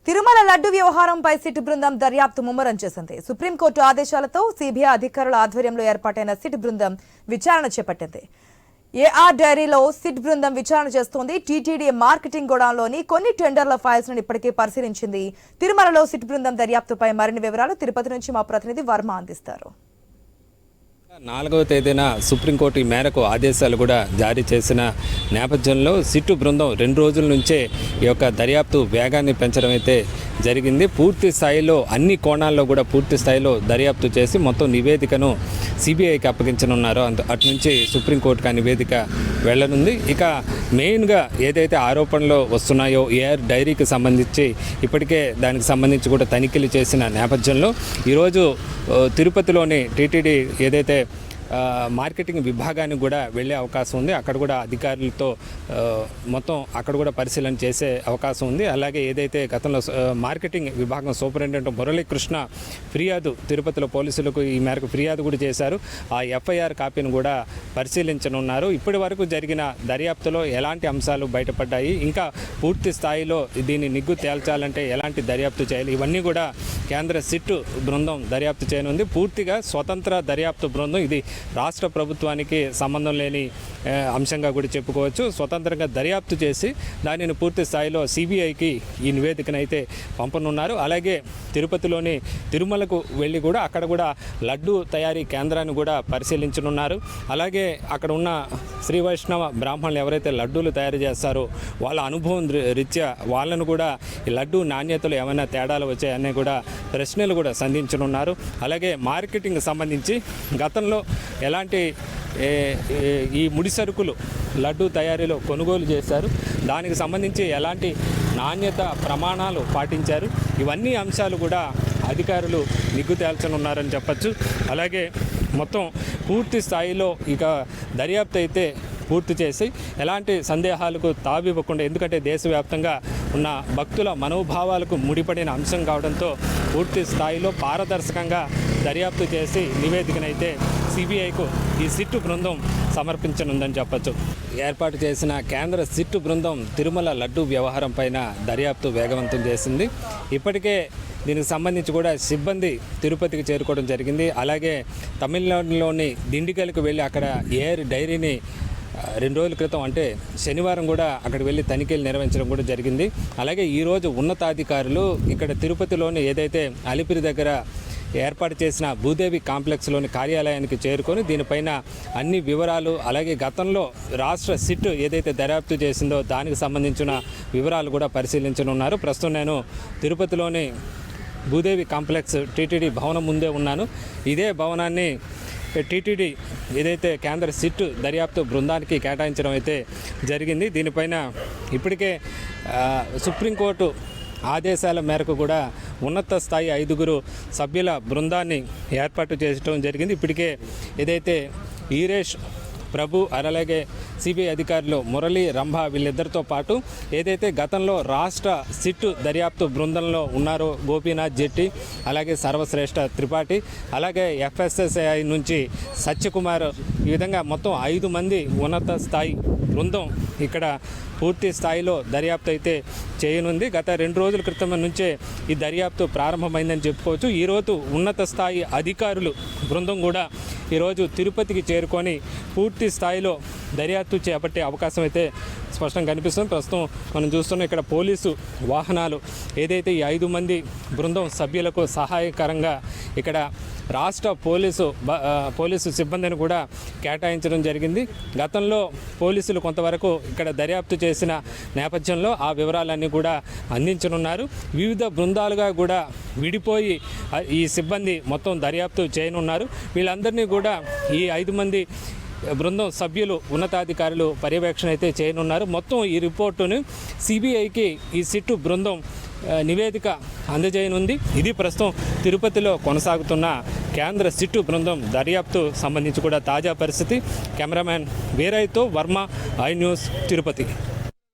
తిరుమల లడ్డు వ్యవహారంపై సిట్ బృందం దర్యాప్తు ముమ్మరం చేసింది. సుప్రీంకోర్టు ఆదేశాలతో సిబిఐ అధికారుల ఆధ్వర్యంలో ఏర్పాటైన సిట్ బృందం విచారణ చేపట్టింది. ఏఆర్ డైరీలో సిట్ బృందం విచారణ చేస్తోంది. టీటీడీ మార్కెటింగ్ గోడౌన్లోని కొన్ని టెండర్ల ఫైల్స్ ను ఇప్పటికే పరిశీలించింది. తిరుమలలో సిట్ బృందం దర్యాప్తుపై మరిన్ని వివరాలు తిరుపతి నుంచి మా ప్రతినిధి వర్మ అందిస్తారు. 4వ తేదీన సుప్రీంకోర్టు ఈ మేరకు ఆదేశాలు కూడా జారీ చేసిన నేపథ్యంలో సిట్టు బృందం 2 రోజుల నుంచే ఈ యొక్క దర్యాప్తు వేగాన్ని పెంచడం అయితే జరిగింది. పూర్తి స్థాయిలో అన్ని కోణాల్లో కూడా పూర్తి స్థాయిలో దర్యాప్తు చేసి మొత్తం నివేదికను సిబిఐకి అప్పగించనున్నారో అటు నుంచి సుప్రీంకోర్టుకు ఆ నివేదిక వెళ్లనుంది. ఇక మెయిన్గా ఏదైతే ఆరోపణలు వస్తున్నాయో ఏఆర్ డైరీకి సంబంధించి ఇప్పటికే దానికి సంబంధించి కూడా తనిఖీలు చేసిన నేపథ్యంలో ఈరోజు తిరుపతిలోని టీటీడీ ఏదైతే మార్కెటింగ్ విభాగానికి కూడా వెళ్ళే అవకాశం ఉంది. అక్కడ కూడా అధికారులతో మొత్తం అక్కడ కూడా పరిశీలన చేసే అవకాశం ఉంది. అలాగే ఏదైతే గతంలో మార్కెటింగ్ విభాగం సూపరింటెండెంట్ మురళీకృష్ణ ఫిర్యాదు తిరుపతిలో పోలీసులకు ఈ మేరకు ఫిర్యాదు కూడా చేశారు. ఆ ఎఫ్ఐఆర్ కాపీని కూడా పరిశీలించనున్నారు. ఇప్పటి వరకు జరిగిన దర్యాప్తులో ఎలాంటి అంశాలు బయటపడ్డాయి, ఇంకా పూర్తి స్థాయిలో దీన్ని నిగ్గు తేల్చాలంటే ఎలాంటి దర్యాప్తు చేయాలి, ఇవన్నీ కూడా కేంద్ర సిట్ బృందం దర్యాప్తు చేయనుంది. పూర్తిగా స్వతంత్ర దర్యాప్తు బృందం. ఇది రాష్ట్ర ప్రభుత్వానికి సంబంధం లేని అంశంగా కూడా చెప్పుకోవచ్చు. స్వతంత్రంగా దర్యాప్తు చేసి దానిని పూర్తి స్థాయిలో సిబిఐకి ఈ నివేదికను అయితే పంపనున్నారు. అలాగే తిరుపతిలోని తిరుమలకు వెళ్ళి కూడా అక్కడ కూడా లడ్డు తయారీ కేంద్రాన్ని కూడా పరిశీలించనున్నారు. అలాగే అక్కడ ఉన్న శ్రీ వైష్ణవ బ్రాహ్మణులు ఎవరైతే లడ్డూలు తయారు చేస్తారో వాళ్ళ అనుభవం రీత్యా వాళ్ళను కూడా ఈ లడ్డు నాణ్యతలో ఏమైనా తేడాలు వచ్చాయని కూడా ప్రశ్నలు కూడా సంధించనున్నారు. అలాగే మార్కెటింగ్ సంబంధించి గతంలో ఎలాంటి ఈ ముడి సరుకులు లడ్డు తయారీలో కొనుగోలు చేశారు, దానికి సంబంధించి ఎలాంటి నాణ్యత ప్రమాణాలు పాటించారు, ఇవన్నీ అంశాలు కూడా అధికారులు నిగ్గు తేల్చనున్నారని చెప్పచ్చు. అలాగే మొత్తం పూర్తి స్థాయిలో ఇక దర్యాప్తు అయితే పూర్తి చేసి ఎలాంటి సందేహాలకు తావివ్వకుండా, ఎందుకంటే దేశవ్యాప్తంగా ఉన్న భక్తుల మనోభావాలకు ముడిపడిన అంశం కావడంతో పూర్తి స్థాయిలో పారదర్శకంగా దర్యాప్తు చేసి నివేదికనైతే సిబిఐకు ఈ సిట్టు బృందం సమర్పించనుందని చెప్పచ్చు. ఏర్పాటు చేసిన కేంద్ర సిట్టు బృందం తిరుమల లడ్డు వ్యవహారం పైన దర్యాప్తు వేగవంతం చేసింది. ఇప్పటికే దీనికి సంబంధించి కూడా సిబ్బంది తిరుపతికి చేరుకోవడం జరిగింది. అలాగే తమిళనాడులోని దిండిగల్కి వెళ్ళి అక్కడ ఏఆర్ డైరీని 2 రోజుల క్రితం అంటే శనివారం కూడా అక్కడికి వెళ్ళి తనిఖీలు నిర్వహించడం కూడా జరిగింది. అలాగే ఈరోజు ఉన్నతాధికారులు ఇక్కడ తిరుపతిలోని ఏదైతే అలిపిరి దగ్గర ఏర్పాటు చేసిన భూదేవి కాంప్లెక్స్లోని కార్యాలయానికి చేరుకొని దీనిపైన అన్ని వివరాలు, అలాగే గతంలో రాష్ట్ర సిట్ ఏదైతే దర్యాప్తు చేసిందో దానికి సంబంధించిన వివరాలు కూడా పరిశీలించనున్నారు. ప్రస్తుతం నేను తిరుపతిలోని భూదేవి కాంప్లెక్స్ టీటీడీ భవనం ముందే ఉన్నాను. ఇదే భవనాన్ని టీటీడీ ఏదైతే కేంద్ర సిట్ దర్యాప్తు బృందానికి కేటాయించడం అయితే జరిగింది. దీనిపైన ఇప్పటికే సుప్రీంకోర్టు ఆదేశాల మేరకు కూడా ఉన్నత స్థాయి 5 సభ్యుల బృందాన్ని ఏర్పాటు చేయడం జరిగింది. ఇప్పటికే ఏదైతే ఈరేష్ ప్రభు అలాగే సిబిఐ అధికారులు మురళీ రంభ వీళ్ళిద్దరితో పాటు ఏదైతే గతంలో రాష్ట్ర సిట్ దర్యాప్తు బృందంలో ఉన్నారో గోపీనాథ్ జెట్టి, అలాగే సర్వశ్రేష్ఠ త్రిపాఠి, అలాగే ఎఫ్ఎస్ఎస్ఐ నుంచి సత్యకుమార్, ఈ విధంగా మొత్తం 5 మంది ఉన్నత స్థాయి బృందం ఇక్కడ పూర్తి స్థాయిలో దర్యాప్తు అయితే చేయనుంది. గత 2 రోజుల క్రితం నుంచే ఈ దర్యాప్తు ప్రారంభమైందని చెప్పుకోవచ్చు. ఈరోజు ఉన్నత స్థాయి అధికారులు బృందం కూడా ఈరోజు తిరుపతికి చేరుకొని పూర్తి స్థాయిలో దర్యాప్తు చేపట్టే అవకాశం అయితే స్పష్టంగా కనిపిస్తుంది. ప్రస్తుతం మనం చూస్తున్నాం ఇక్కడ పోలీసు వాహనాలు ఏదైతే ఈ 5 మంది బృందం సభ్యులకు సహాయకరంగా ఇక్కడ రాష్ట్ర పోలీసు సిబ్బందిని కూడా కేటాయించడం జరిగింది. గతంలో పోలీసులు కొంతవరకు ఇక్కడ దర్యాప్తు చేసిన నేపథ్యంలో ఆ వివరాలన్నీ కూడా అందించనున్నారు. వివిధ బృందాలుగా కూడా విడిపోయి ఈ సిబ్బంది మొత్తం దర్యాప్తు చేయనున్నారు. వీళ్ళందరినీ కూడా ఈ 5 మంది బృందం సభ్యులు ఉన్నతాధికారులు పర్యవేక్షణ అయితే చేయనున్నారు. మొత్తం ఈ రిపోర్టును సిబిఐకి ఈ సిట్టు బృందం నివేదిక అందజేయనుంది. ఇది ప్రస్తుతం తిరుపతిలో కొనసాగుతున్న కేంద్ర సిట్టు బృందం దర్యాప్తు సంబంధించి కూడా తాజా పరిస్థితి. కెమెరామ్యాన్ వీరయ్యతో వర్మ, ఐ న్యూస్, తిరుపతి.